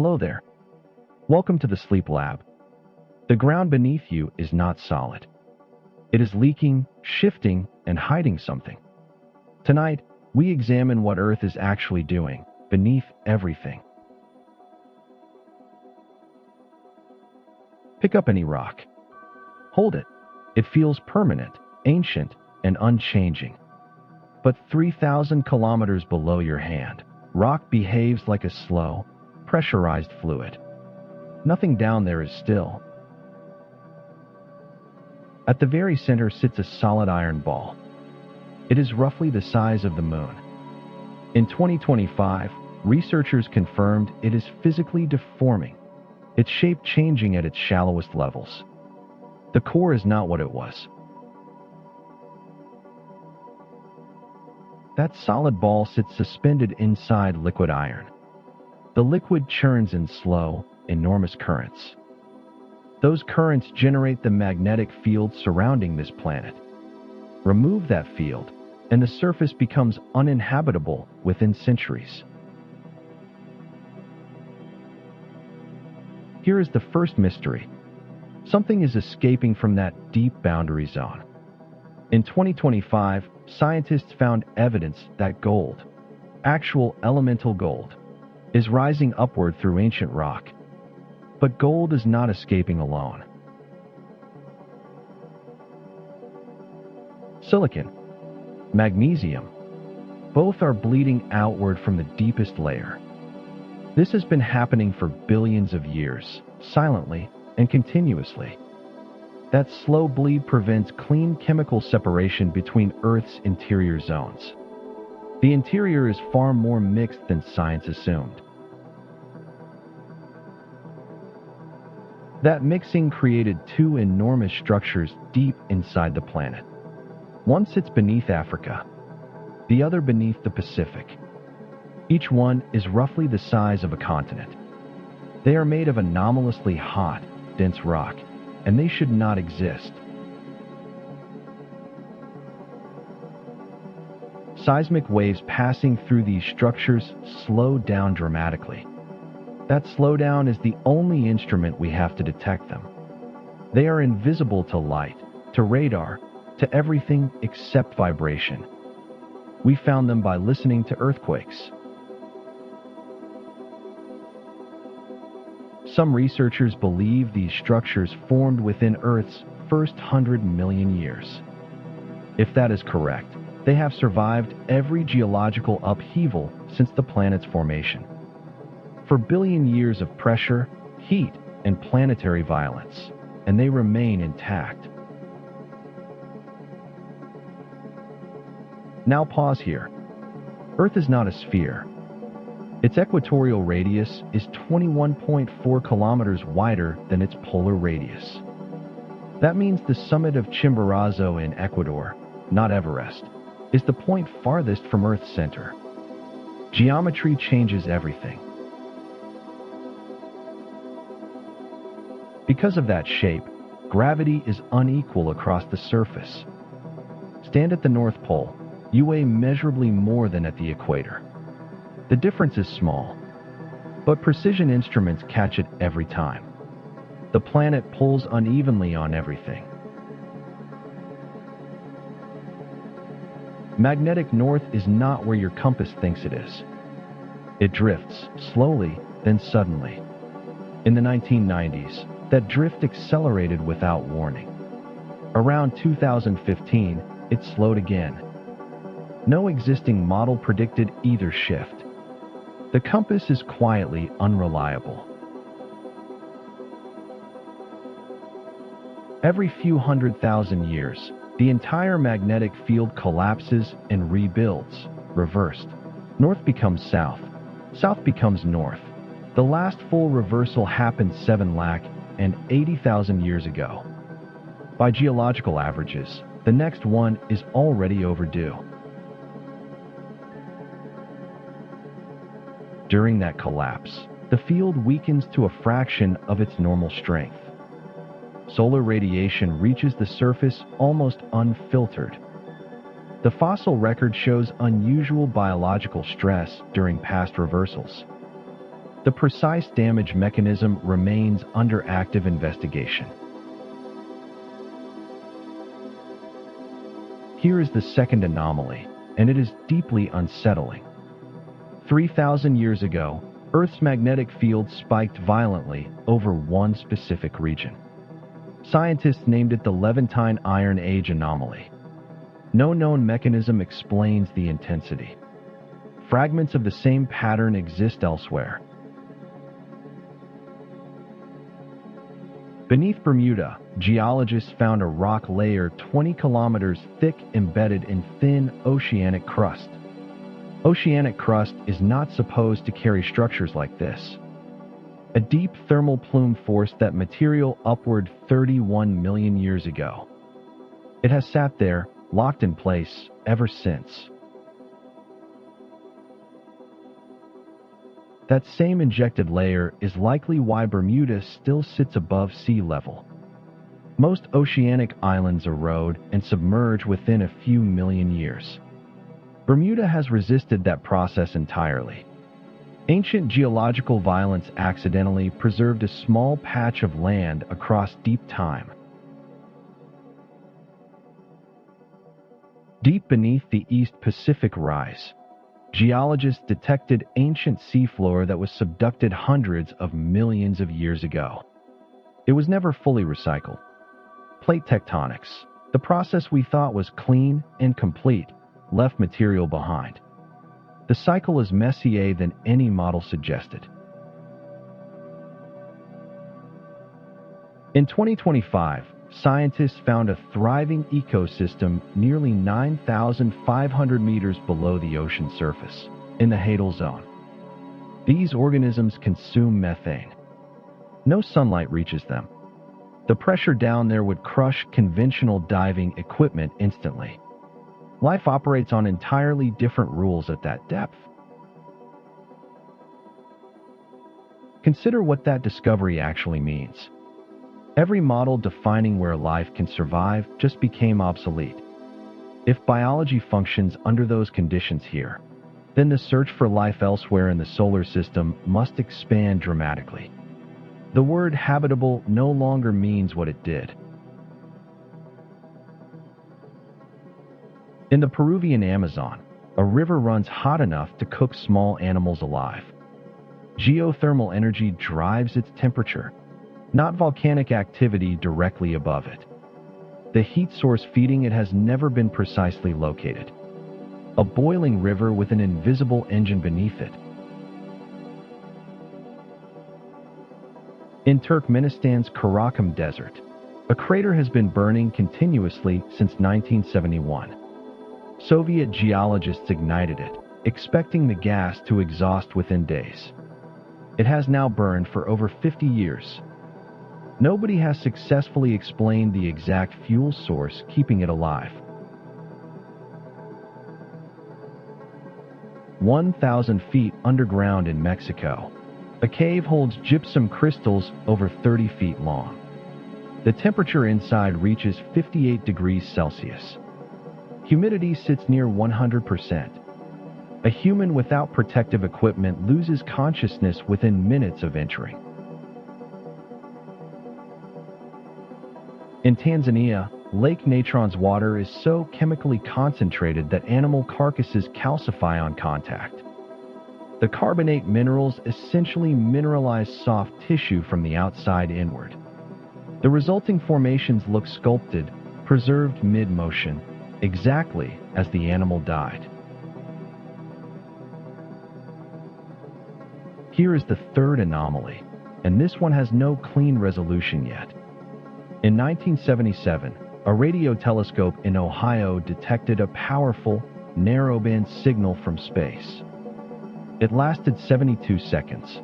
Hello there. Welcome to the Sleep Lab. The ground beneath you is not solid. It is leaking, shifting, and hiding something. Tonight, we examine what Earth is actually doing beneath everything. Pick up any rock. Hold it. It feels permanent, ancient, and unchanging. But 3,000 kilometers below your hand, rock behaves like a slow, pressurized fluid. Nothing down there is still. At the very center sits a solid iron ball. It is roughly the size of the moon. In 2025, researchers confirmed it is physically deforming, its shape changing at its shallowest levels. The core is not what it was. That solid ball sits suspended inside liquid iron. The liquid churns in slow, enormous currents. Those currents generate the magnetic field surrounding this planet. Remove that field, and the surface becomes uninhabitable within centuries. Here is the first mystery. Something is escaping from that deep boundary zone. In 2025, scientists found evidence that gold, actual elemental gold, is rising upward through ancient rock. But gold is not escaping alone. Silicon, magnesium, both are bleeding outward from the deepest layer. This has been happening for billions of years, silently and continuously. That slow bleed prevents clean chemical separation between Earth's interior zones. The interior is far more mixed than science assumed. That mixing created two enormous structures deep inside the planet. One sits beneath Africa, the other beneath the Pacific. Each one is roughly the size of a continent. They are made of anomalously hot, dense rock, and they should not exist. Seismic waves passing through these structures slow down dramatically. That slowdown is the only instrument we have to detect them. They are invisible to light, to radar, to everything except vibration. We found them by listening to earthquakes. Some researchers believe these structures formed within Earth's first 100 million years. If that is correct, they have survived every geological upheaval since the planet's formation. For billion years of pressure, heat, and planetary violence, and they remain intact. Now pause here. Earth is not a sphere. Its equatorial radius is 21.4 kilometers wider than its polar radius. That means the summit of Chimborazo in Ecuador, not Everest, is the point farthest from Earth's center. Geometry changes everything. Because of that shape, gravity is unequal across the surface. Stand at the North Pole, you weigh measurably more than at the equator. The difference is small, but precision instruments catch it every time. The planet pulls unevenly on everything. Magnetic north is not where your compass thinks it is. It drifts, slowly, then suddenly. In the 1990s, that drift accelerated without warning. Around 2015, it slowed again. No existing model predicted either shift. The compass is quietly unreliable. Every few 100,000 years, the entire magnetic field collapses and rebuilds, reversed. North becomes south. South becomes north. The last full reversal happened 7,80,000 years ago. By geological averages, the next one is already overdue. During that collapse, the field weakens to a fraction of its normal strength. Solar radiation reaches the surface almost unfiltered. The fossil record shows unusual biological stress during past reversals. The precise damage mechanism remains under active investigation. Here is the second anomaly, and it is deeply unsettling. 3,000 years ago, Earth's magnetic field spiked violently over one specific region. Scientists named it the Levantine Iron Age anomaly. No known mechanism explains the intensity. Fragments of the same pattern exist elsewhere. Beneath Bermuda, geologists found a rock layer 20 kilometers thick embedded in thin oceanic crust. Oceanic crust is not supposed to carry structures like this. A deep thermal plume forced that material upward 31 million years ago. It has sat there, locked in place, ever since. That same injected layer is likely why Bermuda still sits above sea level. Most oceanic islands erode and submerge within a few million years. Bermuda has resisted that process entirely. Ancient geological violence accidentally preserved a small patch of land across deep time. Deep beneath the East Pacific Rise, geologists detected ancient seafloor that was subducted hundreds of millions of years ago. It was never fully recycled. Plate tectonics, the process we thought was clean and complete, left material behind. The cycle is messier than any model suggested. In 2025, scientists found a thriving ecosystem nearly 9,500 meters below the ocean surface, in the Hadal Zone. These organisms consume methane. No sunlight reaches them. The pressure down there would crush conventional diving equipment instantly. Life operates on entirely different rules at that depth. Consider what that discovery actually means. Every model defining where life can survive just became obsolete. If biology functions under those conditions here, then the search for life elsewhere in the solar system must expand dramatically. The word habitable no longer means what it did. In the Peruvian Amazon, a river runs hot enough to cook small animals alive. Geothermal energy drives its temperature, not volcanic activity directly above it. The heat source feeding it has never been precisely located. A boiling river with an invisible engine beneath it. In Turkmenistan's Karakum Desert, a crater has been burning continuously since 1971. Soviet geologists ignited it, expecting the gas to exhaust within days. It has now burned for over 50 years. Nobody has successfully explained the exact fuel source keeping it alive. 1,000 feet underground in Mexico, a cave holds gypsum crystals over 30 feet long. The temperature inside reaches 58 degrees Celsius. Humidity sits near 100%. A human without protective equipment loses consciousness within minutes of entering. In Tanzania, Lake Natron's water is so chemically concentrated that animal carcasses calcify on contact. The carbonate minerals essentially mineralize soft tissue from the outside inward. The resulting formations look sculpted, preserved mid-motion, exactly as the animal died. Here is the third anomaly, and this one has no clean resolution yet. In 1977, a radio telescope in Ohio detected a powerful, narrowband signal from space. It lasted 72 seconds.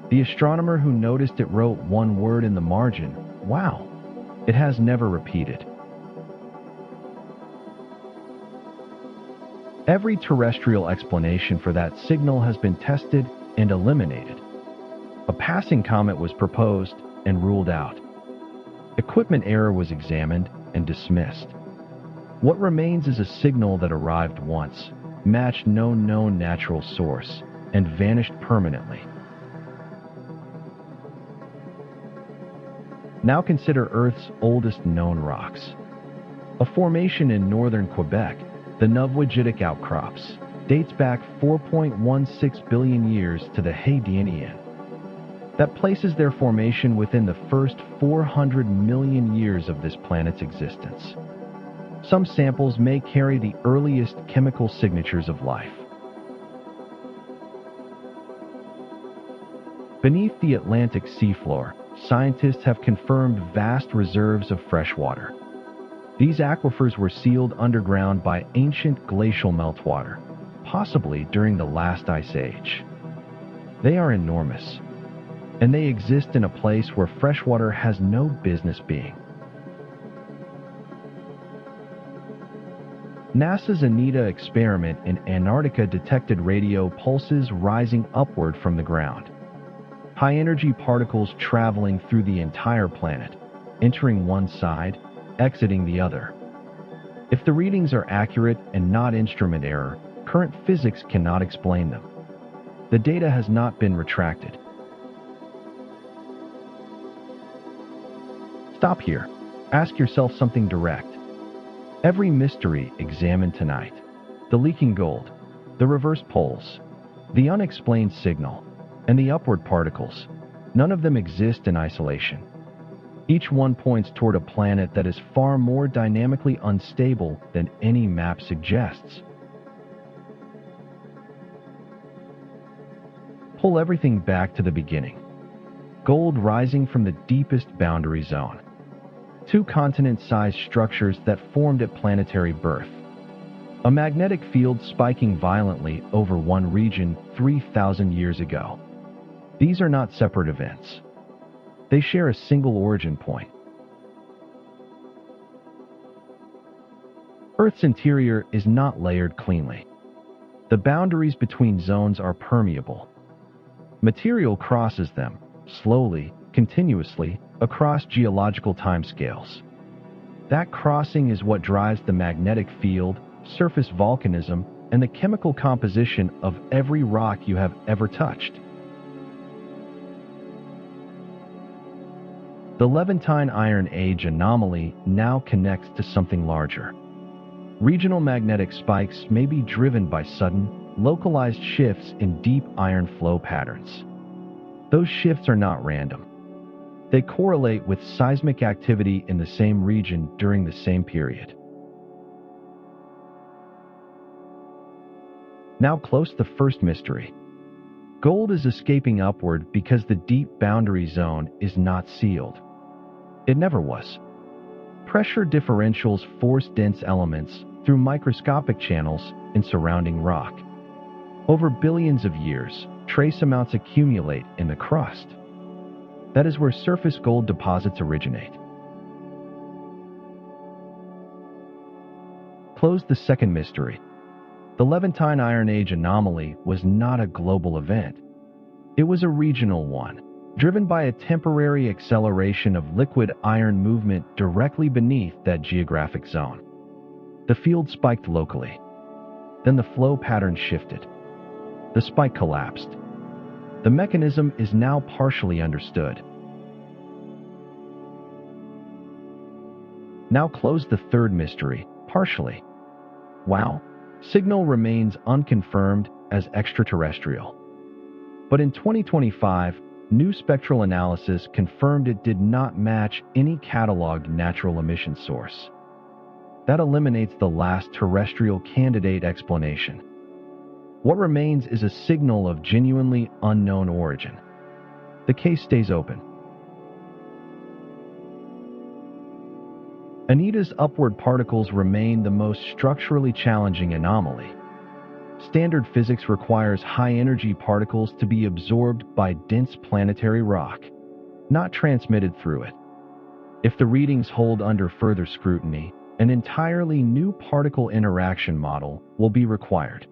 The astronomer who noticed it wrote one word in the margin: "Wow." It has never repeated. Every terrestrial explanation for that signal has been tested and eliminated. A passing comet was proposed and ruled out. Equipment error was examined and dismissed. What remains is a signal that arrived once, matched no known natural source, and vanished permanently. Now consider Earth's oldest known rocks. A formation in northern Quebec, the Novouiditic outcrops, dates back 4.16 billion years to the Hadeanian. That places their formation within the first 400 million years of this planet's existence. Some samples may carry the earliest chemical signatures of life. Beneath the Atlantic seafloor, scientists have confirmed vast reserves of fresh water. These aquifers were sealed underground by ancient glacial meltwater, possibly during the last ice age. They are enormous, and they exist in a place where freshwater has no business being. NASA's ANITA experiment in Antarctica detected radio pulses rising upward from the ground. High-energy particles traveling through the entire planet, entering one side, exiting the other. If the readings are accurate and not instrument error, current physics cannot explain them. The data has not been retracted. Stop here. Ask yourself something direct. Every mystery examined tonight, the leaking gold, the reverse poles, the unexplained signal, and the upward particles, none of them exist in isolation. Each one points toward a planet that is far more dynamically unstable than any map suggests. Pull everything back to the beginning. Gold rising from the deepest boundary zone. Two continent-sized structures that formed at planetary birth. A magnetic field spiking violently over one region 3,000 years ago. These are not separate events. They share a single origin point. Earth's interior is not layered cleanly. The boundaries between zones are permeable. Material crosses them, slowly, continuously, across geological timescales. That crossing is what drives the magnetic field, surface volcanism, and the chemical composition of every rock you have ever touched. The Levantine Iron Age anomaly now connects to something larger. Regional magnetic spikes may be driven by sudden, localized shifts in deep iron flow patterns. Those shifts are not random. They correlate with seismic activity in the same region during the same period. Now close the first mystery. Gold is escaping upward because the deep boundary zone is not sealed. It never was. Pressure differentials force dense elements through microscopic channels in surrounding rock. Over billions of years, trace amounts accumulate in the crust. That is where surface gold deposits originate. Close the second mystery. The Levantine Iron Age anomaly was not a global event. It was a regional one, driven by a temporary acceleration of liquid iron movement directly beneath that geographic zone. The field spiked locally. Then the flow pattern shifted. The spike collapsed. The mechanism is now partially understood. Now close the third mystery, partially. Wow, signal remains unconfirmed as extraterrestrial. But in 2025, new spectral analysis confirmed it did not match any cataloged natural emission source. That eliminates the last terrestrial candidate explanation. What remains is a signal of genuinely unknown origin. The case stays open. ANITA's upward particles remain the most structurally challenging anomaly. Standard physics requires high-energy particles to be absorbed by dense planetary rock, not transmitted through it. If the readings hold under further scrutiny, an entirely new particle interaction model will be required.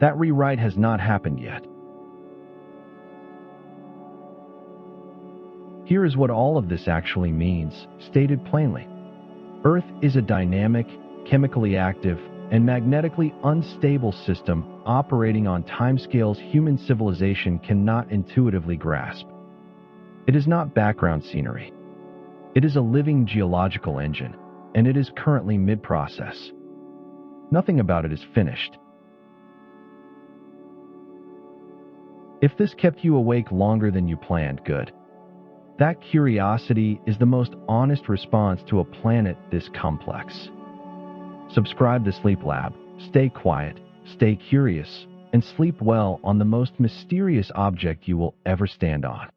That rewrite has not happened yet. Here is what all of this actually means, stated plainly. Earth is a dynamic, chemically active, and magnetically unstable system operating on timescales human civilization cannot intuitively grasp. It is not background scenery. It is a living geological engine, and it is currently mid-process. Nothing about it is finished. If this kept you awake longer than you planned, good. That curiosity is the most honest response to a planet this complex. Subscribe to Sleep Lab, stay quiet, stay curious, and sleep well on the most mysterious object you will ever stand on.